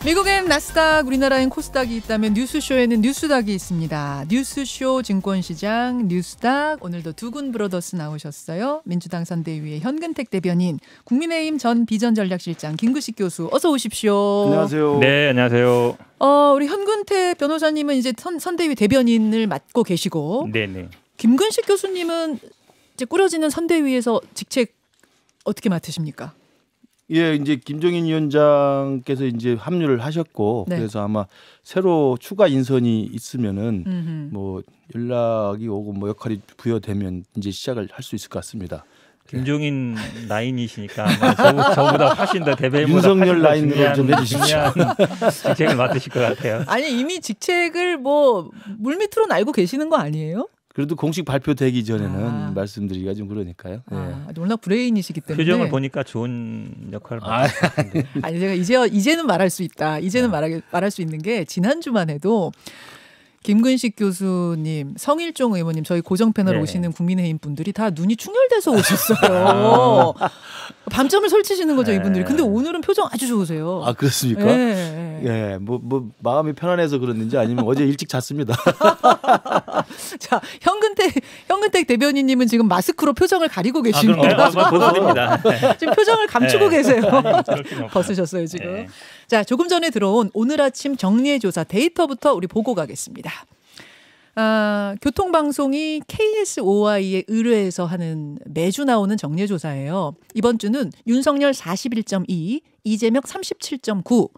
미국엔 나스닥, 우리나라엔 코스닥이 있다면 뉴스쇼에는 뉴스닥이 있습니다. 뉴스쇼 증권시장 뉴스닥. 오늘도 두군 브로더스 나오셨어요. 민주당 선대위의 현근택 대변인, 국민의힘 전 비전전략실장 김구식 교수, 어서 오십시오. 안녕하세요. 네, 안녕하세요. 우리 현근택 변호사님은 이제 선대위 대변인을 맡고 계시고, 네네. 김근식 교수님은 이제 꾸려지는 선대위에서 직책 어떻게 맡으십니까? 예, 이제 김종인 위원장께서 이제 합류를 하셨고, 네. 그래서 아마 새로 추가 인선이 있으면은 뭐 연락이 오고 뭐 역할이 부여되면 이제 시작을 할 수 있을 것 같습니다. 김종인 라인이시니까 아마 저보다 훨씬 더 대변인보다 윤석열 라인으로 좀 해주십시오. 직책을 맡으실 것 같아요. 아니 이미 직책을 뭐 물밑으로는 알고 계시는 거 아니에요? 그래도 공식 발표되기 전에는 말씀드리기가 좀 그러니까요. 네. 워낙 브레인이시기 때문에 표정을 보니까 좋은 역할을 맡으실 것 같은데. 아니 제가 이제는 말할 수 있다. 이제는 말할 수 있는 게 지난주만 해도 김근식 교수님, 성일종 의원님, 저희 고정 패널 오시는 국민의힘 분들이 다 눈이 충혈돼서 오셨어요. 밤잠을 설치시는 거죠, 이분들이. 근데 오늘은 표정 아주 좋으세요. 아, 그렇습니까? 네. 예, 뭐 마음이 편안해서 그랬는지 아니면 어제 일찍 잤습니다. 자, 현근택 대변인님은 지금 마스크로 표정을 가리고 계십니다. 벗어드립니다. 지금 표정을 감추고 계세요. 아니, 벗으셨어요, 지금. 네. 자, 조금 전에 들어온 오늘 아침 정리해조사 데이터부터 우리 보고 가겠습니다. 교통방송이 KSOI에 의뢰해서 하는 매주 나오는 정리조사예요. 이번 주는 윤석열 41.2, 이재명 37.9.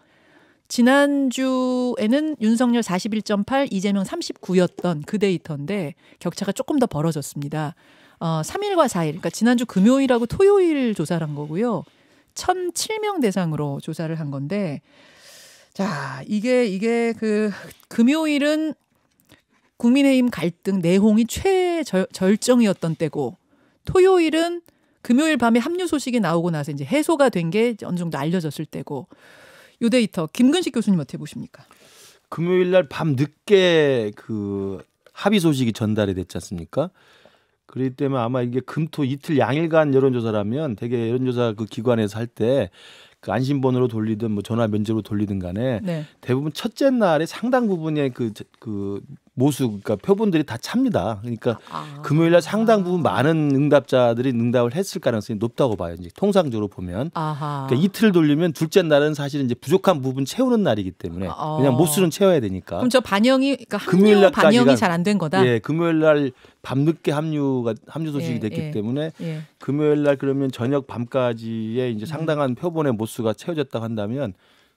지난주에는 윤석열 41.8, 이재명 39였던 그 데이터인데 격차가 조금 더 벌어졌습니다. 3일과 4일, 그러니까 지난주 금요일하고 토요일 조사를 한 거고요. 1,007명 대상으로 조사를 한 건데, 자, 이게 그 금요일은 국민의힘 갈등 내홍이 최절정이었던 때고, 토요일은 금요일 밤에 합류 소식이 나오고 나서 이제 해소가 된 게 어느 정도 알려졌을 때고, 이 데이터 김근식 교수님 어떻게 보십니까? 금요일 날 밤 늦게 그 합의 소식이 전달이 됐지 않습니까? 그렇기 때문에 아마 이게 금토 이틀 양일간 여론조사라면 되게 여론조사 그 기관에서 할 때 그 안심번호로 돌리든 뭐 전화 면접으로 돌리든 간에 대부분 첫째 날에 상당 부분의 그 모수, 그러니까 표본들이 다 찹니다. 그러니까 금요일 날 상당 부분 많은 응답자들이 응답을 했을 가능성이 높다고 봐요. 이제 통상적으로 보면. 그러니까 이틀 돌리면 둘째 날은 사실은 이제 부족한 부분 채우는 날이기 때문에 그냥 모수는 채워야 되니까. 그럼 저 반영이, 그러니까 합류 반영이 잘 안 된 거다. 예, 금요일 날 밤늦게 합류 소식이 됐기 때문에 금요일 날 그러면 저녁 밤까지의 이제 상당한 표본의 모수가 채워졌다고 한다면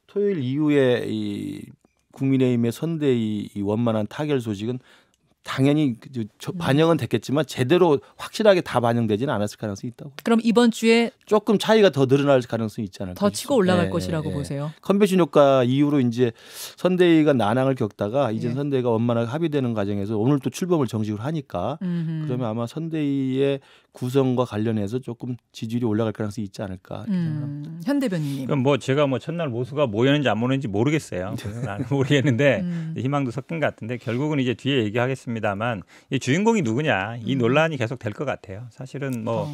토요일 이후에 이 국민의힘의 선대위 이 원만한 타결 소식은 당연히 반영은 됐겠지만 제대로 확실하게 다 반영되지는 않았을 가능성이 있다고. 그럼 이번 주에 조금 차이가 더 늘어날 가능성이 있지 않을까. 더 치고 올라갈 것이라고 보세요. 컨벤션 효과 이후로 이제 선대위가 난항을 겪다가 이제 선대위가 원만하게 합의되는 과정에서 오늘 또 출범을 정식으로 하니까 그러면 아마 선대위의 구성과 관련해서 조금 지지율이 올라갈 가능성이 있지 않을까. 현 대변인님. 그럼 뭐 제가 뭐 첫날 모수가 모였는지 안 모였는지 모르겠어요. 나는 모르겠는데 희망도 섞인 것 같은데 결국은 이제 뒤에 얘기하겠습니다만 이 주인공이 누구냐 이 논란이 계속 될 것 같아요. 사실은 뭐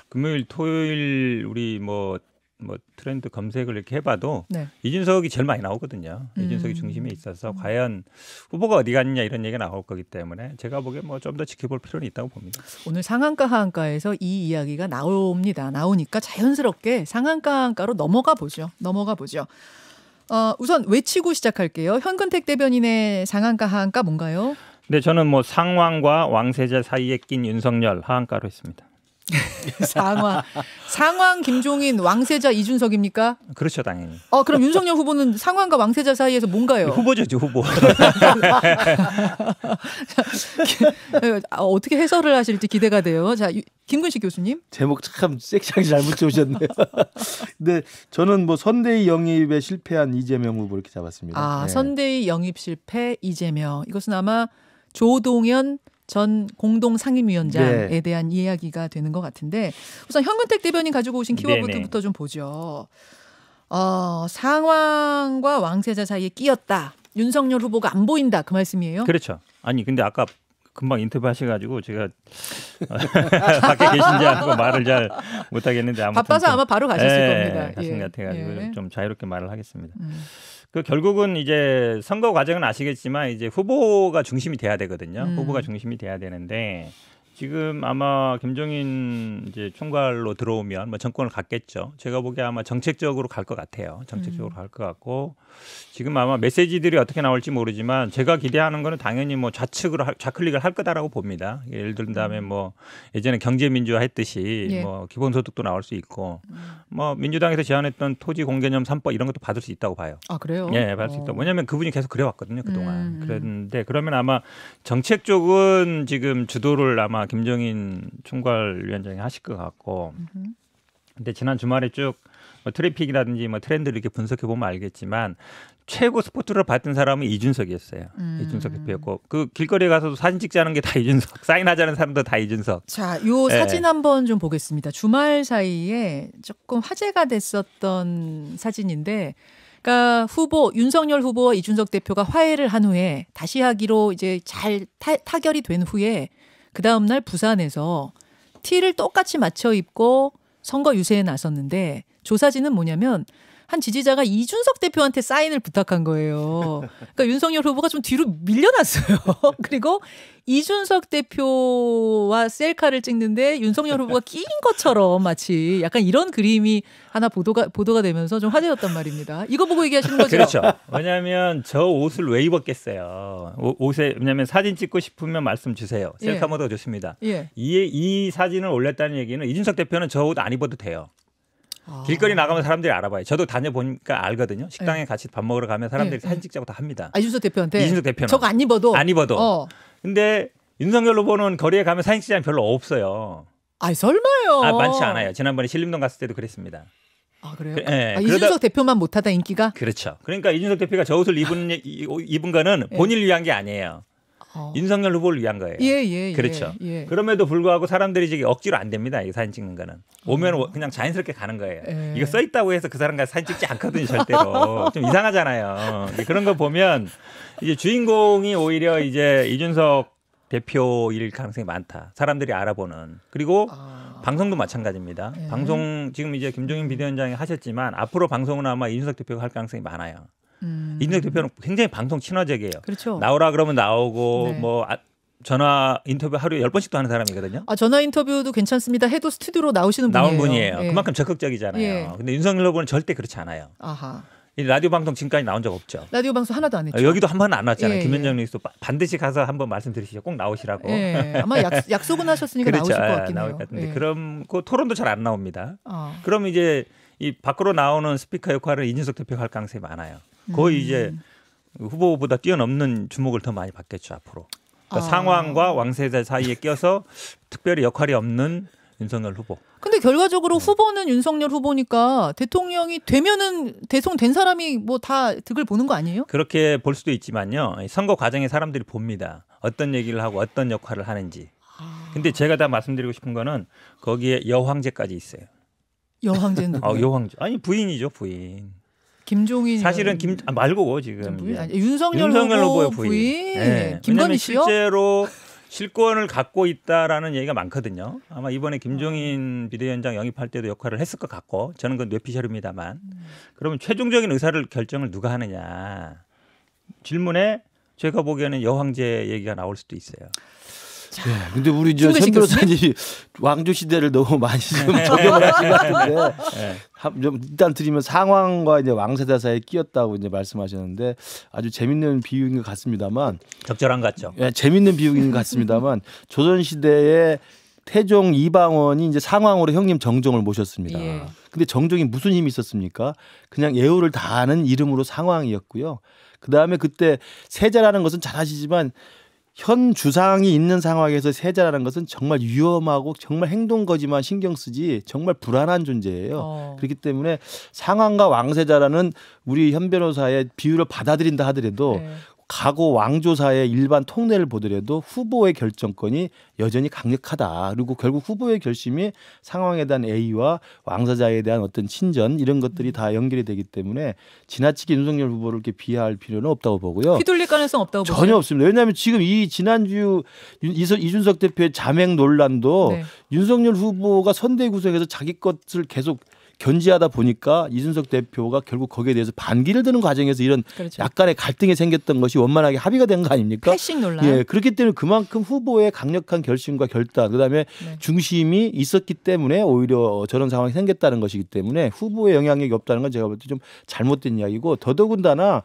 금요일, 토요일 우리 뭐 트렌드 검색을 이렇게 해봐도 이준석이 제일 많이 나오거든요. 이준석이 중심에 있어서 과연 후보가 어디 갔냐 이런 얘기가 나올 거기 때문에 제가 보기엔 뭐 좀 더 지켜볼 필요는 있다고 봅니다. 오늘 상한가 하한가에서 이 이야기가 나옵니다. 나오니까 자연스럽게 상한가 하한가로 넘어가 보죠. 우선 외치고 시작할게요. 현근택 대변인의 상한가 하한가 뭔가요? 네, 저는 뭐 상황과 왕세자 사이에 낀 윤석열 하한가로 했습니다. 상황 김종인, 왕세자 이준석입니까? 그렇죠, 당연히. 그럼 윤석열 후보는 상황과 왕세자 사이에서 뭔가요? 후보죠, 후보. 어떻게 해설을 하실지 기대가 돼요. 자, 김근식 교수님. 제목 참 섹시하게 잘 붙여오셨네요. 근데 저는 뭐 선대위 영입에 실패한 이재명 후보 이렇게 잡았습니다. 선대위 영입 실패 이재명. 이것은 아마 조동연 전 공동상임위원장에 대한 이야기가 되는 것 같은데 우선 현근택 대변인 가지고 오신 키워드부터 좀 보죠. 상황과 왕세자 사이에 끼었다. 윤석열 후보가 안 보인다. 그 말씀이에요? 그렇죠. 아니 근데 아까 금방 인터뷰 하셔가지고 제가 밖에 계신지 않고 말을 잘 못하겠는데 아무튼 바빠서 아마 바로 가셨을 겁니다. 가신 예. 것 같아가지고 예. 좀 자유롭게 말을 하겠습니다. 그 결국은 이제 선거 과정은 아시겠지만 이제 후보가 중심이 돼야 되거든요. 후보가 중심이 돼야 되는데 지금 아마 김종인 이제 총괄로 들어오면 뭐 정권을 갖겠죠. 제가 보기에 아마 정책적으로 갈 것 같아요. 정책적으로 갈 것 같고 지금 아마 메시지들이 어떻게 나올지 모르지만 제가 기대하는 거는 당연히 뭐 좌클릭을 할 거다라고 봅니다. 예를 들면 뭐 예전에 경제민주화 했듯이 예. 뭐 기본소득도 나올 수 있고 뭐 민주당에서 제안했던 토지 공개념 3법 이런 것도 받을 수 있다고 봐요. 아 그래요? 예, 받을 수 있다. 왜냐하면 그분이 계속 그래왔거든요 그동안. 그랬는데 그러면 아마 정책 쪽은 지금 주도를 아마 김종인 총괄위원장이 하실 것 같고. 근데 지난 주말에 쭉 뭐 트래픽이라든지 뭐 트렌드를 이렇게 분석해 보면 알겠지만 최고 스포트를 받은 사람은 이준석이었어요. 이준석 대표였고 그 길거리에 가서도 사진 찍자는 게 다 이준석, 사인하자는 사람도 다 이준석. 자, 요 네. 사진 한번 좀 보겠습니다. 주말 사이에 조금 화제가 됐었던 사진인데, 그러니까 윤석열 후보와 이준석 대표가 화해를 한 후에 다시 하기로 이제 잘 타결이 된 후에 그 다음 날 부산에서 티를 똑같이 맞춰 입고 선거 유세에 나섰는데 조사진은 뭐냐면 한 지지자가 이준석 대표한테 사인을 부탁한 거예요. 그러니까 윤석열 후보가 좀 뒤로 밀려났어요. 그리고 이준석 대표와 셀카를 찍는데 윤석열 후보가 끼인 것처럼 마치 약간 이런 그림이 하나 보도가 되면서 좀 화제였단 말입니다. 이거 보고 얘기하시는 거죠? 그렇죠. 왜냐하면 저 옷을 왜 입었겠어요. 옷에 왜냐하면 사진 찍고 싶으면 말씀 주세요. 셀카 모드 좋습니다. 예. 이 사진을 올렸다는 얘기는 이준석 대표는 저 옷 안 입어도 돼요. 길거리 나가면 사람들이 알아봐요. 저도 다녀보니까 알거든요. 식당에 같이 밥 먹으러 가면 사람들이 사진 찍자고 다 합니다. 이준석 대표한테? 이준석 대표는. 저거 안 입어도? 안 입어도. 근데 윤석열 후보는 거리에 가면 사진 찍자는 별로 없어요. 아 설마요. 많지 않아요. 지난번에 신림동 갔을 때도 그랬습니다. 아 그래요? 네, 이준석 대표만 못하다 인기가? 그렇죠. 그러니까 이준석 대표가 저 옷을 입은 거는 본인을 위한 게 아니에요. 윤석열 후보를 위한 거예요. 예. 그렇죠. 그럼에도 불구하고 사람들이 이제 억지로 안 됩니다. 이 사진 찍는 거는. 오면 그냥 자연스럽게 가는 거예요. 이거 써 있다고 해서 그 사람과 사진 찍지 않거든요, 절대로. 좀 이상하잖아요. 그런 거 보면 이제 주인공이 오히려 이제 이준석 대표일 가능성이 많다. 사람들이 알아보는. 그리고 방송도 마찬가지입니다. 방송 지금 이제 김종인 비대위원장이 하셨지만 앞으로 방송은 아마 이준석 대표가 할 가능성이 많아요. 이준석 대표는 굉장히 방송 친화적이에요. 그렇죠. 나오라 그러면 나오고 네. 뭐 전화 인터뷰 하루에 10번씩도 하는 사람이거든요. 전화 인터뷰도 괜찮습니다. 해도 스튜디오로 나오시는 분이에요. 나온 분이에요. 예. 그만큼 적극적이잖아요. 예. 근데 윤석열 후보는 절대 그렇지 않아요. 아하. 이 라디오 방송 지금까지 나온 적 없죠. 라디오 방송 하나도 안 했죠. 여기도 한 번은 안 왔잖아요. 예, 김현정 님도 반드시 가서 한번 말씀드리시죠. 꼭 나오시라고. 예. 아마 약속은 하셨으니까 그렇죠. 나오실 것 같긴 나올 해요. 것 같은데 예. 그럼 그 토론도 잘 안 나옵니다. 그럼 이제 이 밖으로 나오는 스피커 역할을 이준석 대표가 할 가능성이 많아요. 거의 이제 후보보다 뛰어넘는 주목을 더 많이 받겠죠 앞으로. 그러니까 상황과 왕세자 사이에 껴서 특별히 역할이 없는 윤석열 후보. 근데 결과적으로 후보는 윤석열 후보니까 대통령이 되면은 대통된 사람이 뭐 다 득을 보는 거 아니에요? 그렇게 볼 수도 있지만요. 선거 과정에 사람들이 봅니다. 어떤 얘기를 하고 어떤 역할을 하는지. 근데 제가 다 말씀드리고 싶은 거는 거기에 여황제까지 있어요. 여황제는 누구예요? 여황제. 아니 부인이죠, 부인. 김종인 사실은 말고 지금 윤석열 후보의 후보의 부인. 네. 김건희 씨요? 실제로 실권을 갖고 있다라는 얘기가 많거든요. 아마 이번에 김종인 비대위원장 영입할 때도 역할을 했을 것 같고 저는 그건 뇌피셜입니다만. 그러면 최종적인 결정을 누가 하느냐. 질문에 제가 보기에는 여황제 얘기가 나올 수도 있어요. 네, 근데 우리 현 변호사님이 왕조 시대를 너무 많이 좀 적용을 하신 것 같은데 좀 일단 드리면 상황과 이제 왕세자 사이에 끼었다고 이제 말씀하셨는데 아주 재밌는 비유인 것 같습니다만 적절한 것 같죠. 예, 재밌는 비유인 것 같습니다만 조선 시대에 태종 이방원이 이제 상왕으로 형님 정종을 모셨습니다. 예. 근데 정종이 무슨 힘이 있었습니까? 그냥 애호를 다하는 이름으로 상왕이었고요. 그 다음에 그때 세자라는 것은 잘 아시지만 현 주상이 있는 상황에서 세자라는 것은 정말 위험하고 정말 행동거지만 신경 쓰지 정말 불안한 존재예요. 그렇기 때문에 상황과 왕세자라는 우리 현 변호사의 비유를 받아들인다 하더라도 과거 왕조사의 일반 통례를 보더라도 후보의 결정권이 여전히 강력하다. 그리고 결국 후보의 결심이 상황에 대한 A와 왕사자에 대한 어떤 친전 이런 것들이 다 연결이 되기 때문에 지나치게 윤석열 후보를 이렇게 비하할 필요는 없다고 보고요. 휘둘릴 가능성 없다고 보세요? 전혀 없습니다. 왜냐하면 지금 이 지난주 이준석 대표의 자맹 논란도 네. 윤석열 후보가 선대위 구성에서 자기 것을 계속 견지하다 보니까 이준석 대표가 결국 거기에 대해서 반기를 드는 과정에서 이런 그렇죠. 약간의 갈등이 생겼던 것이 원만하게 합의가 된 거 아닙니까? 패싱 논란. 예, 그렇기 때문에 그만큼 후보의 강력한 결심과 결단, 그다음에 네. 중심이 있었기 때문에 오히려 저런 상황이 생겼다는 것이기 때문에 후보의 영향력이 없다는 건 제가 볼 때 좀 잘못된 이야기고 더더군다나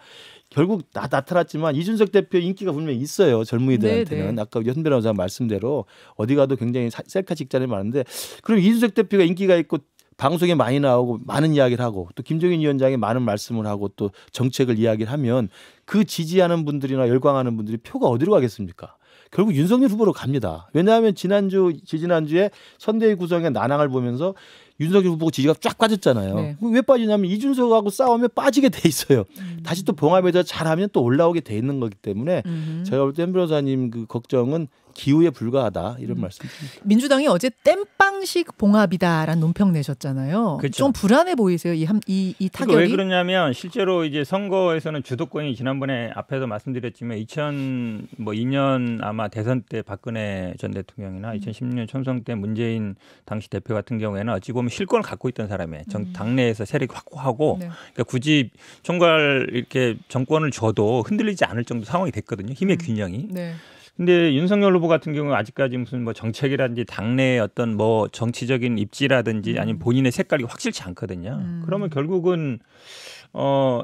결국 나타났지만 이준석 대표 인기가 분명히 있어요. 젊은이들한테는. 네, 네. 아까 현 변호사 말씀대로 어디 가도 굉장히 셀카 직전이 많은데 그럼 이준석 대표가 인기가 있고 방송에 많이 나오고 많은 이야기를 하고 또 김종인 위원장이 많은 말씀을 하고 또 정책을 이야기를 하면 그 지지하는 분들이나 열광하는 분들이 표가 어디로 가겠습니까? 결국 윤석열 후보로 갑니다. 왜냐하면 지지난주에 선대위 구성의 난항을 보면서 윤석열 후보 지지가 쫙 빠졌잖아요. 네. 왜 빠지냐면 이준석하고 싸우면 빠지게 돼 있어요. 다시 또 봉합에서 잘하면 또 올라오게 돼 있는 거기 때문에 제가 볼 때 현 변호사님 그 걱정은 기우에 불과하다 이런 말씀입니다. 민주당이 어제 땜빵식 봉합이다라는 논평 내셨잖아요. 그렇죠. 좀 불안해 보이세요? 이 타결이? 왜 그러냐면 실제로 이제 선거에서는 주도권이 지난번에 앞에서 말씀드렸지만 2002년 아마 대선 때 박근혜 전 대통령이나 2016년 총선 때 문재인 당시 대표 같은 경우에는 어찌 보면 실권을 갖고 있던 사람이에요. 당내에서 세력이 확고하고 네. 그러니까 굳이 총괄 이렇게 정권을 줘도 흔들리지 않을 정도 상황이 됐거든요. 힘의 균형이. 네. 근데 윤석열 후보 같은 경우는 아직까지 무슨 뭐 정책이라든지 당내의 어떤 뭐 정치적인 입지라든지 아니면 본인의 색깔이 확실치 않거든요. 그러면 결국은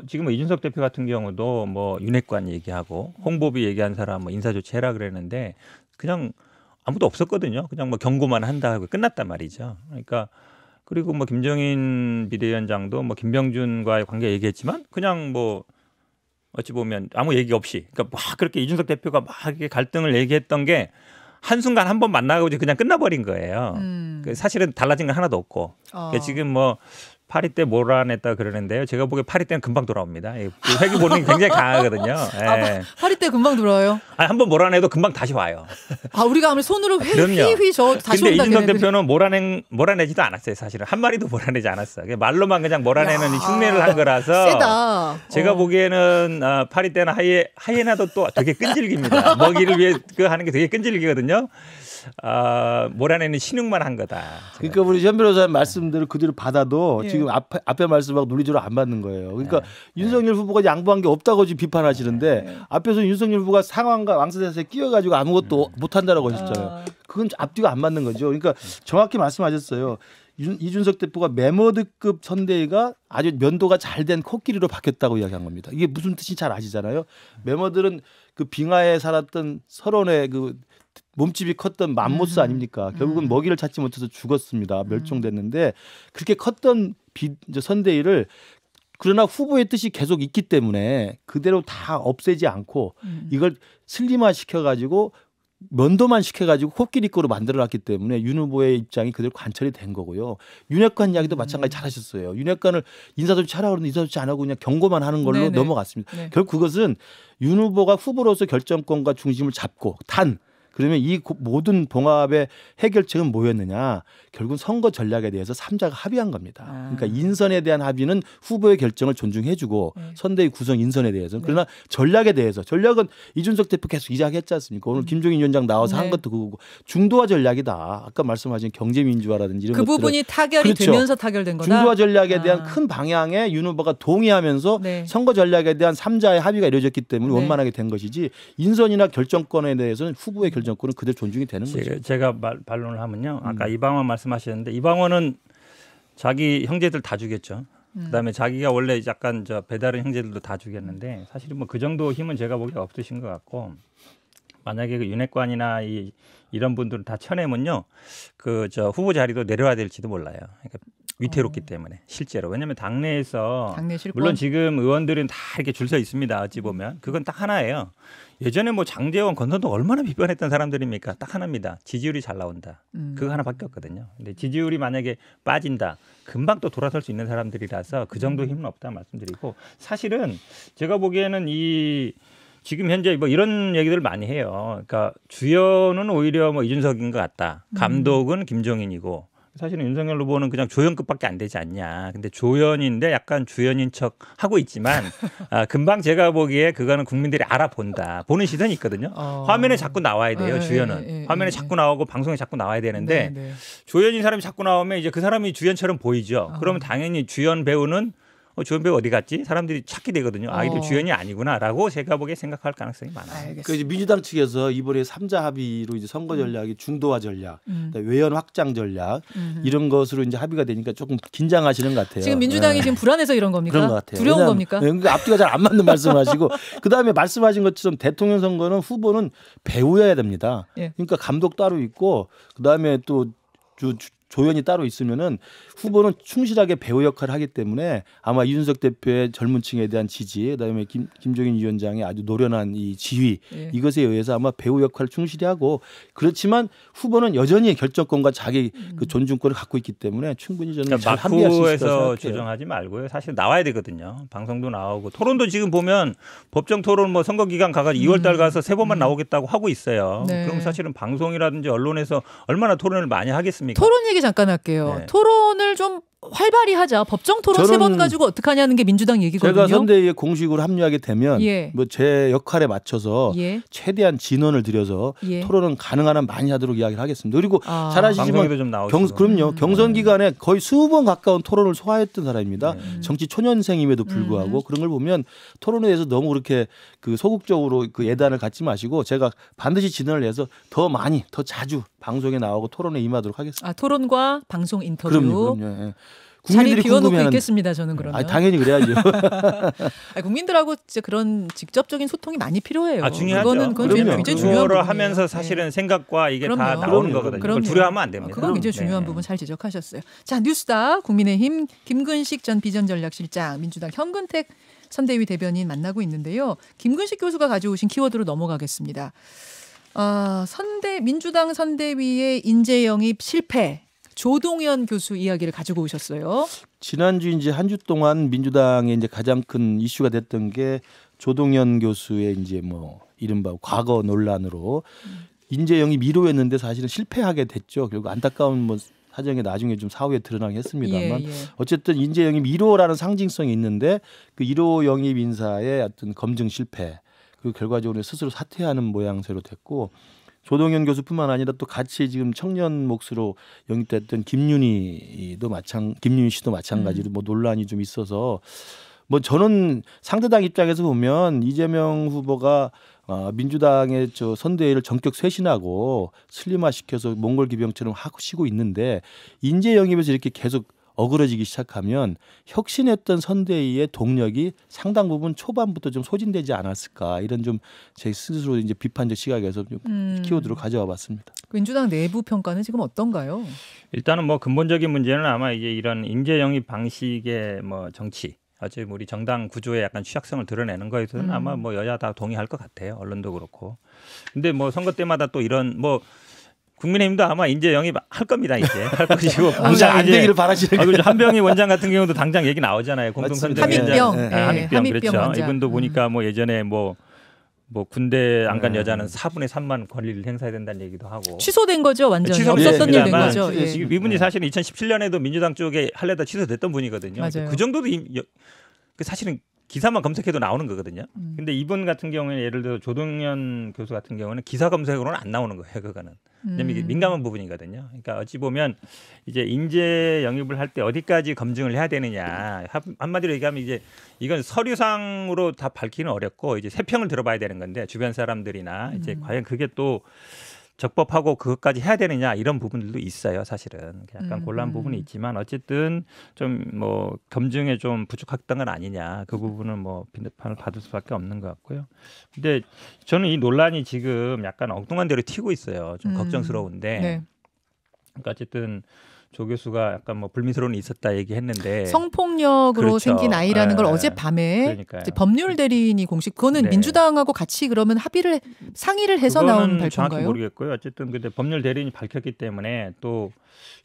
지금 뭐 이준석 대표 같은 경우도 뭐 윤핵관 얘기하고 홍보비 얘기한 사람 뭐 인사조치해라 그랬는데 그냥 아무도 없었거든요. 그냥 뭐 경고만 한다 하고 끝났단 말이죠. 그러니까 그리고 뭐 김종인 비대위원장도 뭐 김병준과의 관계 얘기했지만 그냥 뭐 어찌 보면 아무 얘기 없이 그러니까 막 그렇게 이준석 대표가 막 이렇게 갈등을 얘기했던 게 한순간 한번 만나고 그냥 끝나버린 거예요. 사실은 달라진 건 하나도 없고 그러니까 지금 뭐 파리 때 몰아냈다 그러는데요. 제가 보기에 파리 때는 금방 돌아옵니다. 그 회귀 본능이 굉장히 강하거든요. 예. 파리 때 금방 돌아와요? 아니, 한번 몰아내도 금방 다시 와요. 아 우리가 아무리 손으로 휘휘 저 다시 근데 온다 이준석 걔네들이. 대표는 몰아내지도 않았어요. 사실은 한 마리도 몰아내지 않았어요. 그냥 말로만 그냥 몰아내는 흉내를 한 거라서 세다. 제가 보기에는 파리 때는 하이에나도 또 되게 끈질깁니다. 먹이를 위해 그 하는 게 되게 끈질기거든요. 몰아내는 신용만 한 거다. 그러니까 우리 현 변호사님 말씀대로 그대로 받아도 예. 지금 앞에 말씀하고 논리적으로 안 맞는 거예요. 그러니까 윤석열 후보가 양보한 게 없다고 지금 비판하시는데 앞에서 윤석열 후보가 상황과 왕사자세에 끼어가지고 아무것도 못한다라고 하셨잖아요. 그건 앞뒤가 안 맞는 거죠. 그러니까 정확히 말씀하셨어요. 이준석 대표가 메머드급 선대위가 아주 면도가 잘 된 코끼리로 바뀌었다고 이야기한 겁니다. 이게 무슨 뜻인지 잘 아시잖아요. 메머들은 그 빙하에 살았던 설원의 그 몸집이 컸던 맘모스 아닙니까? 결국은 먹이를 찾지 못해서 죽었습니다. 멸종됐는데 그렇게 컸던 선대위를 그러나 후보의 뜻이 계속 있기 때문에 그대로 다 없애지 않고 이걸 슬림화 시켜가지고 면도만 시켜가지고 코끼리 거로 만들어놨기 때문에 윤 후보의 입장이 그대로 관철이 된 거고요. 윤핵관 이야기도 마찬가지 잘하셨어요. 윤핵관을 인사조치 하라고 그러는데 인사조치 안 하고 그냥 경고만 하는 걸로 네네. 넘어갔습니다. 네. 결국 그것은 윤 후보가 후보로서 결정권과 중심을 잡고 그러면 이 모든 봉합의 해결책은 뭐였느냐? 결국은 선거 전략에 대해서 3자가 합의한 겁니다. 그러니까 인선에 대한 합의는 후보의 결정을 존중해주고 선대위 구성 인선에 대해서는 그러나 전략에 대해서 전략은 이준석 대표 계속 이야기했지 않습니까? 오늘 김종인 위원장 나와서 한 것도 그거고 중도화 전략이다. 아까 말씀하신 경제민주화라든지 이런 그 것들은 부분이 타결이 그렇죠. 되면서 타결된 거다. 중도화 전략에 대한 큰 방향에 윤 후보가 동의하면서 네. 선거 전략에 대한 3자의 합의가 이루어졌기 때문에 네. 원만하게 된 것이지 인선이나 결정권에 대해서는 후보의 결정권은 그대로 존중이 되는 거죠. 제가 반론을 하면요. 아까 이방원 말씀하셨는데 이방원은 자기 형제들 다 죽였죠. 그다음에 자기가 원래 약간 배다른 형제들도 다 죽였는데 사실은 뭐 그 정도 힘은 제가 보기에 없으신 것 같고 만약에 그 윤핵관이나 이런 분들을 다 쳐내면요. 후보 자리도 내려와야 될지도 몰라요. 그러니까 위태롭기 때문에 실제로 왜냐하면 당내에서 당내 실권. 물론 지금 의원들은 다 이렇게 줄 서 있습니다. 어찌 보면 그건 딱 하나예요. 예전에 뭐 장제원, 권선동 얼마나 비판했던 사람들입니까? 딱 하나입니다. 지지율이 잘 나온다. 그거 하나밖에 없거든요. 근데 지지율이 만약에 빠진다, 금방 또 돌아설 수 있는 사람들이라서 그 정도 힘은 없다 말씀드리고 사실은 제가 보기에는 이 지금 현재 뭐 이런 얘기들 많이 해요. 그러니까 주연은 오히려 뭐 이준석인 것 같다. 감독은 김종인이고 사실은 윤석열 후보는 그냥 조연급밖에 안 되지 않냐. 근데 조연인데 약간 주연인 척 하고 있지만 금방 제가 보기에 그거는 국민들이 알아본다. 보는 시선이 있거든요. 화면에 자꾸 나와야 돼요. 주연은 화면에 자꾸 나오고 방송에 자꾸 나와야 되는데 조연인 사람이 자꾸 나오면 이제 그 사람이 주연처럼 보이죠. 그러면 당연히 주연 배우는 주연 배우 어디 갔지? 사람들이 찾게 되거든요. 아, 이거 주연이 아니구나라고 제가 보기에 생각할 가능성이 많아요. 그 이제 민주당 측에서 이번에 3자 합의로 이제 선거 전략이 중도화 전략, 외연 확장 전략 이런 것으로 이제 합의가 되니까 조금 긴장하시는 것 같아요. 지금 민주당이 지금 불안해서 이런 겁니까? 그런 것 같아요. 두려운 겁니까? 그러니까 앞뒤가 잘 안 맞는 말씀하시고 그다음에 말씀하신 것처럼 대통령 선거는 후보는 배우여야 됩니다. 예. 그러니까 감독 따로 있고 그다음에 또 조연이 따로 있으면은 후보는 충실하게 배우 역할을 하기 때문에 아마 이준석 대표의 젊은 층에 대한 지지, 그다음에 김종인 위원장의 아주 노련한 이 지휘 이것에 의해서 아마 배우 역할을 충실히 하고 그렇지만 후보는 여전히 결정권과 자기 그 존중권을 갖고 있기 때문에 충분히 저는 잘 합의할 수 있을 거라고 생각해요. 조정하지 말고요. 사실 나와야 되거든요. 방송도 나오고 토론도 지금 보면 법정 토론 뭐 선거 기간 가가지고 2월달 가서 3번만 나오겠다고 하고 있어요. 네. 그럼 사실은 방송이라든지 언론에서 얼마나 토론을 많이 하겠습니까? 토론 얘기 잠깐 할게요. 네. 토론을 좀 활발히 하자. 법정 토론 3번 가지고 어떡하냐는 게 민주당 얘기거든요. 제가 선대위에 공식으로 합류하게 되면 뭐 제 역할에 맞춰서 최대한 진원을 들여서 토론은 가능한 한 많이 하도록 이야기를 하겠습니다. 그리고 잘 아시지만 그럼요. 경선 기간에 거의 20번 가까운 토론을 소화했던 사람입니다. 정치 초년생임에도 불구하고 그런 걸 보면 토론에 대해서 너무 그렇게 그 소극적으로 그 예단을 갖지 마시고 제가 반드시 진원을 해서 더 많이 더 자주 방송에 나오고 토론에 임하도록 하겠습니다. 아, 토론과 방송 인터뷰. 그럼요. 예. 자리 비워놓고 있겠습니다. 저는 그러면. 아, 당연히 그래야죠. 국민들하고 진짜 그런 직접적인 소통이 많이 필요해요. 중요하죠. 그건 굉장히 중요한 부분이에요. 하면서 사실은 생각과 이게 다 나오는 거거든요. 그걸 두려워하면 안 됩니다. 그건 굉장히 중요한 부분 잘 지적하셨어요. 자, 뉴스다 국민의힘 김근식 전 비전전략실장, 민주당 현근택 선대위 대변인 만나고 있는데요. 김근식 교수가 가져오신 키워드로 넘어가겠습니다. 민주당 선대위의 인재 영입 실패. 조동현 교수 이야기를 가지고 오셨어요. 지난주 이제 한 주 동안 민주당의 이제 가장 큰 이슈가 됐던 게 조동현 교수의 이제 뭐 이른바 과거 논란으로 인재 영입 1호였는데 사실은 실패하게 됐죠. 결국 안타까운 뭐 사정이 나중에 좀 사후에 드러나긴 했습니다만 어쨌든 인재 영입 1호라는 상징성이 있는데 그 1호 영입 인사의 어떤 검증 실패 그리고 결과적으로 스스로 사퇴하는 모양새로 됐고 조동현 교수뿐만 아니라 또 같이 지금 청년 몫으로 영입됐던 김윤희 씨도 마찬가지로 뭐 논란이 좀 있어서 뭐 저는 상대당 입장에서 보면 이재명 후보가 민주당의 저 선대위를 전격 쇄신하고 슬림화시켜서 몽골 기병처럼 하시고 있는데 인재 영입에서 이렇게 계속 어그러지기 시작하면 혁신했던 선대위의 동력이 상당 부분 초반부터 좀 소진되지 않았을까 이런 좀 제 스스로 이제 비판적 시각에서 좀 키워드로 가져와 봤습니다. 민주당 내부 평가는 지금 어떤가요? 일단은 뭐 근본적인 문제는 아마 이제 이런 인재 영입 방식의 뭐 정치 어차피 우리 정당 구조의 약간 취약성을 드러내는 거에 있어서는 아마 뭐 여야 다 동의할 것 같아요. 언론도 그렇고. 근데 뭐 선거 때마다 또 이런 뭐 국민의힘도 아마 인재 영입 할 겁니다. 이제 할 것이고 당장 안 되기를 바라시는 거예요. 한병희 원장 같은 경우도 당장 얘기 나오잖아요. 공동선대위원장. 함익병 그렇죠. 원장. 이분도 보니까 뭐 예전에 뭐 군대 안 간 여자는 4분의 3만 권리를 행사해야 된다는 얘기도 하고. 취소된 거죠. 완전히. 없었던 일 된 거죠. 이분이 사실은 2017년에도 민주당 쪽에 하려다 취소됐던 분이거든요. 맞아요. 그 정도도 사실은 기사만 검색해도 나오는 거거든요. 근데 이분 같은 경우에는 예를 들어 조동현 교수 같은 경우는 기사 검색으로는 안 나오는 거예요. 그거는. 왜냐면 이게 민감한 부분이거든요. 그러니까 어찌 보면 이제 인재 영입을 할 때 어디까지 검증을 해야 되느냐. 한마디로 얘기하면 이제 이건 서류상으로 다 밝히는 어렵고 이제 세평을 들어봐야 되는 건데 주변 사람들이나 이제 과연 그게 또 적법하고 그것까지 해야 되느냐 이런 부분들도 있어요. 사실은 약간 곤란한 부분이 있지만 어쨌든 좀 뭐 검증에 좀 부족했던 건 아니냐 그 부분은 뭐 비판을 받을 수밖에 없는 것 같고요. 근데 저는 이 논란이 지금 약간 엉뚱한 대로 튀고 있어요. 좀 걱정스러운데 그러니까 어쨌든 조 교수가 약간 뭐 불미스러움이 있었다 얘기했는데 성폭력으로 그렇죠. 생긴 아이라는 걸 어젯밤에 이제 법률 대리인이 공식 그거는 민주당하고 같이 그러면 상의를 해서 나온 발표인가요? 정확히 모르겠고요. 어쨌든 근데 법률 대리인이 밝혔기 때문에 또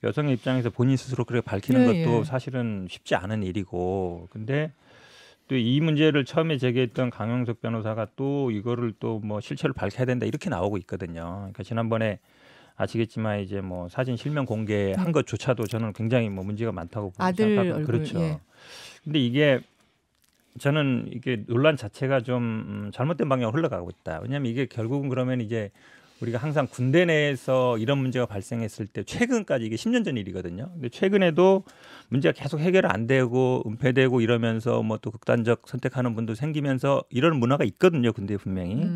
여성의 입장에서 본인 스스로 그렇게 밝히는 것도 사실은 쉽지 않은 일이고 근데 또 이 문제를 처음에 제기했던 강용석 변호사가 또 이거를 또 뭐 실체를 밝혀야 된다 이렇게 나오고 있거든요. 그러니까 지난번에 아시겠지만 이제 뭐 사진 실명 공개한 것조차도 저는 굉장히 뭐 문제가 많다고 아들 생각하고 얼굴, 그렇죠. 예. 근데 이게 저는 이게 논란 자체가 좀 잘못된 방향으로 흘러가고 있다. 왜냐하면 이게 결국은 그러면 이제 우리가 항상 군대 내에서 이런 문제가 발생했을 때 최근까지 이게 10년 전 일이거든요. 근데 최근에도 문제가 계속 해결 안 되고 은폐되고 이러면서 뭐 또 극단적 선택하는 분도 생기면서 이런 문화가 있거든요. 군대에 분명히.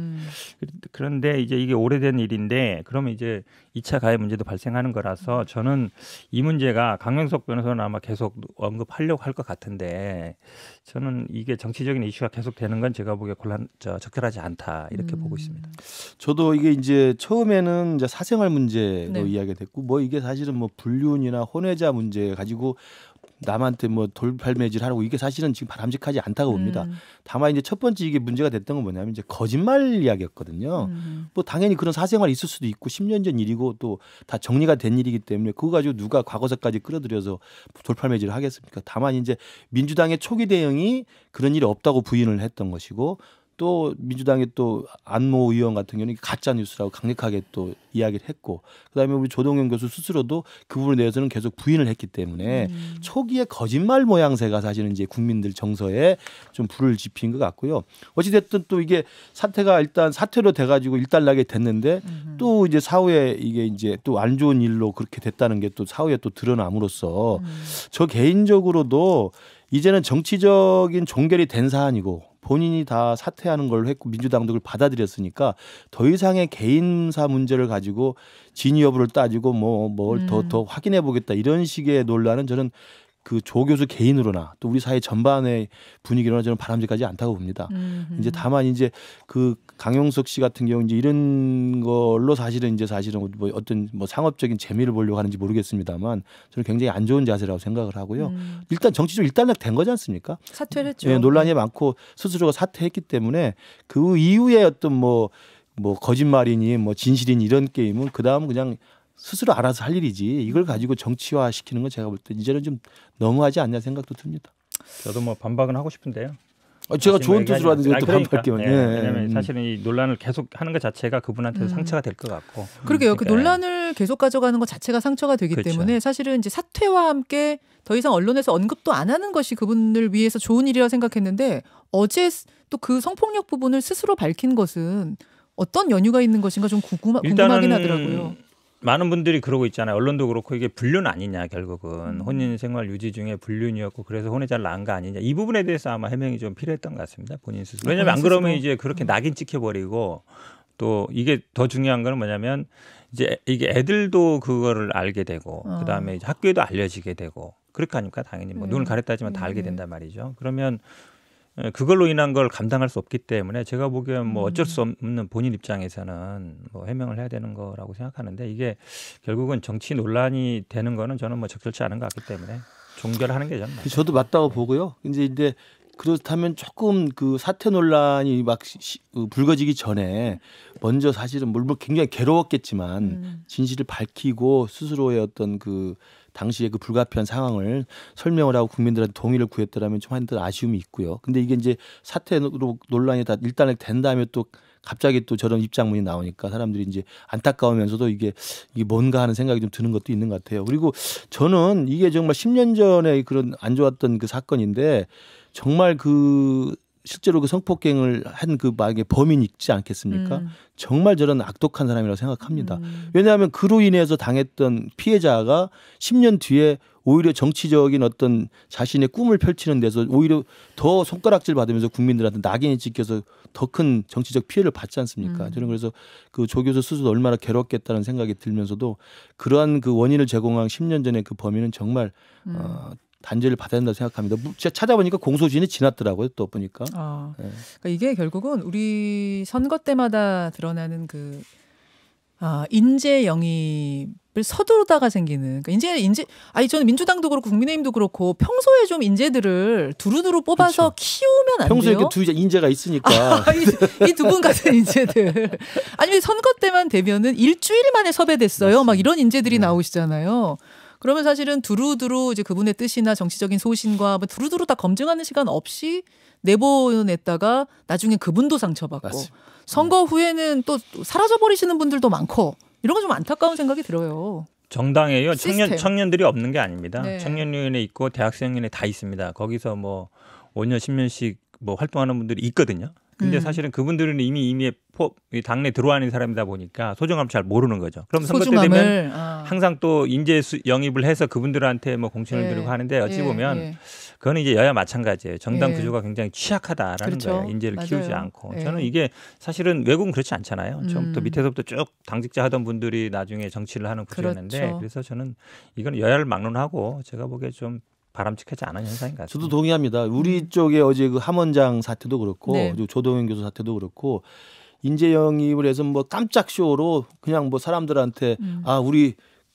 그런데 이제 이게 오래된 일인데 그러면 이제 2차 가해 문제도 발생하는 거라서 저는 이 문제가 강용석 변호사는 아마 계속 언급하려고 할 것 같은데 저는 이게 정치적인 이슈가 계속 되는 건 제가 보기에 적절하지 않다 이렇게 보고 있습니다. 저도 이게 이제 처음에는 이제 사생활 문제로 네. 이야기가 됐고 뭐 이게 사실은 뭐 불륜이나 혼외자 문제 가지고 남한테 뭐 돌팔매질하라고 이게 사실은 지금 바람직하지 않다고 봅니다. 다만 이제 첫 번째 이게 문제가 됐던 건 뭐냐면 이제 거짓말 이야기였거든요. 뭐 당연히 그런 사생활이 있을 수도 있고 10년 전 일이고 또 다 정리가 된 일이기 때문에 그거 가지고 누가 과거사까지 끌어들여서 돌팔매질을 하겠습니까? 다만 이제 민주당의 초기 대응이 그런 일이 없다고 부인을 했던 것이고 또 민주당의 또 안모 의원 같은 경우는 가짜 뉴스라고 강력하게 또 이야기를 했고 그다음에 우리 조동현 교수 스스로도 그 부분에 대해서는 계속 부인을 했기 때문에 초기에 거짓말 모양새가 사실은 이제 국민들 정서에 좀 불을 지핀 것 같고요. 어찌 됐든 또 이게 사태가 일단 사퇴로 돼가지고 일단락이 됐는데 또 이제 사후에 이게 이제 또 안 좋은 일로 그렇게 됐다는 게 또 사후에 또 드러남으로써 저 개인적으로도 이제는 정치적인 종결이 된 사안이고 본인이 다 사퇴하는 걸로 했고 민주당도 그걸 받아들였으니까 더 이상의 개인사 문제를 가지고 진위 여부를 따지고 뭘 더 확인해 보겠다 이런 식의 논란은 저는 그 조 교수 개인으로나 또 우리 사회 전반의 분위기로나 저는 바람직하지 않다고 봅니다. 이제 다만 이제 그 강용석 씨 같은 경우 이제 이런 걸로 사실은 뭐 어떤 뭐 상업적인 재미를 보려고 하는지 모르겠습니다만 저는 굉장히 안 좋은 자세라고 생각을 하고요. 일단 정치적으로 일단락 된 거지 않습니까? 사퇴를 했죠. 네, 논란이 많고 스스로가 사퇴했기 때문에 그 이후에 어떤 뭐 거짓말이니 뭐 진실이니 이런 게임은 그 다음 그냥 스스로 알아서 할 일이지 이걸 가지고 정치화 시키는 건 제가 볼 때 이제는 좀 너무하지 않냐 생각도 듭니다. 저도 뭐 반박은 하고 싶은데요. 제가 좋은 뜻으로 하는데 또 반박할게요. 예, 왜냐하면 사실은 이 논란을 계속 하는 것 자체가 그분한테도 상처가 될 것 같고. 그러게요. 그러니까 그 논란을 계속 가져가는 것 자체가 상처가 되기 그렇죠. 때문에 사실은 이제 사퇴와 함께 더 이상 언론에서 언급도 안 하는 것이 그분을 위해서 좋은 일이라 생각했는데 어제 또 그 성폭력 부분을 스스로 밝힌 것은 어떤 연유가 있는 것인가 좀 궁금하긴 하더라고요. 많은 분들이 그러고 있잖아요. 언론도 그렇고 이게 불륜 아니냐 결국은 혼인 생활 유지 중에 불륜이었고 그래서 혼외자를 낳은 거 아니냐 이 부분에 대해서 아마 해명이 좀 필요했던 것 같습니다. 본인 스스로. 왜냐하면 안 그러면 이제 그렇게 낙인 찍혀버리고 또 이게 더 중요한 거는 뭐냐면 이제 이게 애들도 그거를 알게 되고 그다음에 이제 학교에도 알려지게 되고 그렇게 하니까 당연히 뭐 눈을 가렸다지만 다 알게 된단 말이죠. 그러면 그걸로 인한 걸 감당할 수 없기 때문에 제가 보기엔 뭐 어쩔 수 없는 본인 입장에서는 뭐 해명을 해야 되는 거라고 생각하는데 이게 결국은 정치 논란이 되는 거는 저는 뭐 적절치 않은 것 같기 때문에 종결하는 게 저는 저도 맞다고 보고요. 이제 그렇다면 조금 그 사퇴 논란이 막 불거지기 전에 먼저 사실은 물론 굉장히 괴로웠겠지만 진실을 밝히고 스스로의 어떤 그 당시에 그 불가피한 상황을 설명을 하고 국민들한테 동의를 구했더라면 좀 한듯 아쉬움이 있고요. 근데 이게 이제 사퇴로 논란이 다 일단락 된 다음에 또 갑자기 또 저런 입장문이 나오니까 사람들이 이제 안타까우면서도 이게 뭔가 하는 생각이 좀 드는 것도 있는 것 같아요. 그리고 저는 이게 정말 10년 전에 그런 안 좋았던 그 사건인데 정말 그 실제로 그 성폭행을 한 그 막의 범인이 있지 않겠습니까? 정말 저런 악독한 사람이라고 생각합니다. 왜냐하면 그로 인해서 당했던 피해자가 10년 뒤에 오히려 정치적인 어떤 자신의 꿈을 펼치는 데서 오히려 더 손가락질 받으면서 국민들한테 낙인이 찍혀서 더 큰 정치적 피해를 받지 않습니까? 저는 그래서 그 조 교수 스스로 얼마나 괴롭겠다는 생각이 들면서도 그러한 그 원인을 제공한 10년 전에 그 범인은 정말 단죄를 받아야 된다고 생각합니다. 제가 찾아보니까 공소시효는 지났더라고요. 또 보니까. 네. 그러니까 이게 결국은 우리 선거 때마다 드러나는 그 인재 영입을 서두르다가 생기는 그러니까 저는 민주당도 그렇고 국민의힘도 그렇고 평소에 좀 인재들을 두루두루 뽑아서 그렇죠. 키우면 안 평소에 돼요? 두 인재가 있으니까. 이 두 분 같은 인재들. 아니면 선거 때만 되면은 일주일 만에 섭외됐어요. 맞습니다. 막 이런 인재들이 나오시잖아요. 그러면 사실은 두루두루 이제 그분의 뜻이나 정치적인 소신과 뭐 두루두루 다 검증하는 시간 없이 내보냈다가 나중에 그분도 상처받고 맞습니다. 선거 후에는 또 사라져버리시는 분들도 많고 이런 건 좀 안타까운 생각이 들어요. 정당에요. 시스템. 청년들이 없는 게 아닙니다. 네. 청년위원회 있고 대학생위원회 다 있습니다. 거기서 뭐 5년 10년씩 뭐 활동하는 분들이 있거든요. 근데 사실은 그분들은 이미 당내 들어와 있는 사람이다 보니까 소중함을 잘 모르는 거죠. 그럼 선거 때 되면 항상 또 인재 영입을 해서 그분들한테 뭐 공천을 드리고 하는데 어찌 보면 그거는 이제 여야 마찬가지예요. 정당 구조가 굉장히 취약하다라는 그렇죠. 거예요. 인재를 맞아요. 키우지 않고. 저는 이게 사실은 외국은 그렇지 않잖아요. 처음부터 밑에서부터 쭉 당직자 하던 분들이 나중에 정치를 하는 구조였는데 그렇죠. 그래서 저는 이건 여야를 막론하고 제가 보기에 좀 바람직하지 않은 현상인 것 같습니다. 저도 동의합니다. 우리 쪽에 어제 그 함원장 사태도 그렇고 네. 조동현 교수 사태도 그렇고 인재 영입을 해서 뭐 깜짝 쇼로 그냥 뭐 사람들한테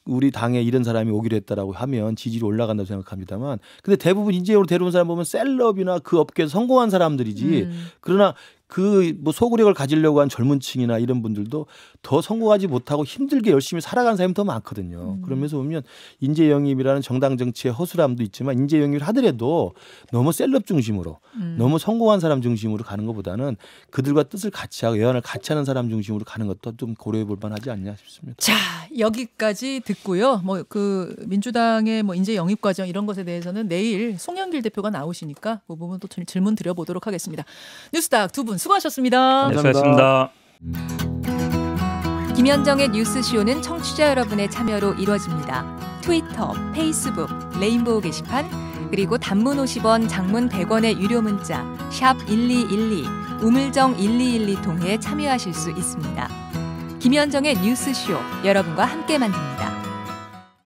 우리 당에 이런 사람이 오기로 했다라고 하면 지지율이 올라간다고 생각합니다만 근데 대부분 인재영으로 데려온 사람 보면 셀럽이나 그 업계에서 성공한 사람들이지 그러나 그 뭐 소구력을 가지려고 한 젊은 층이나 이런 분들도 더 성공하지 못하고 힘들게 열심히 살아가는 사람이 더 많거든요. 그러면서 보면 인재 영입이라는 정당 정치의 허술함도 있지만 인재 영입을 하더라도 너무 셀럽 중심으로 너무 성공한 사람 중심으로 가는 것보다는 그들과 뜻을 같이 하고 예언을 같이 하는 사람 중심으로 가는 것도 좀 고려해 볼 만하지 않냐 싶습니다. 자, 여기까지 듣고요. 뭐 그 민주당의 뭐 인재 영입 과정 이런 것에 대해서는 내일 송영길 대표가 나오시니까 그 부분 또 질문 드려보도록 하겠습니다. 뉴스닥 두 분 수고하셨습니다. 네, 수고하셨습니다. 김현정의 뉴스쇼는 청취자 여러분의 참여로 이루어집니다. 트위터, 페이스북, 레인보우 게시판, 그리고 단문 50원, 장문 100원의 유료 문자 샵 1212, 우물정 1212 통해 참여하실 수 있습니다. 김현정의 뉴스쇼, 여러분과 함께 만듭니다.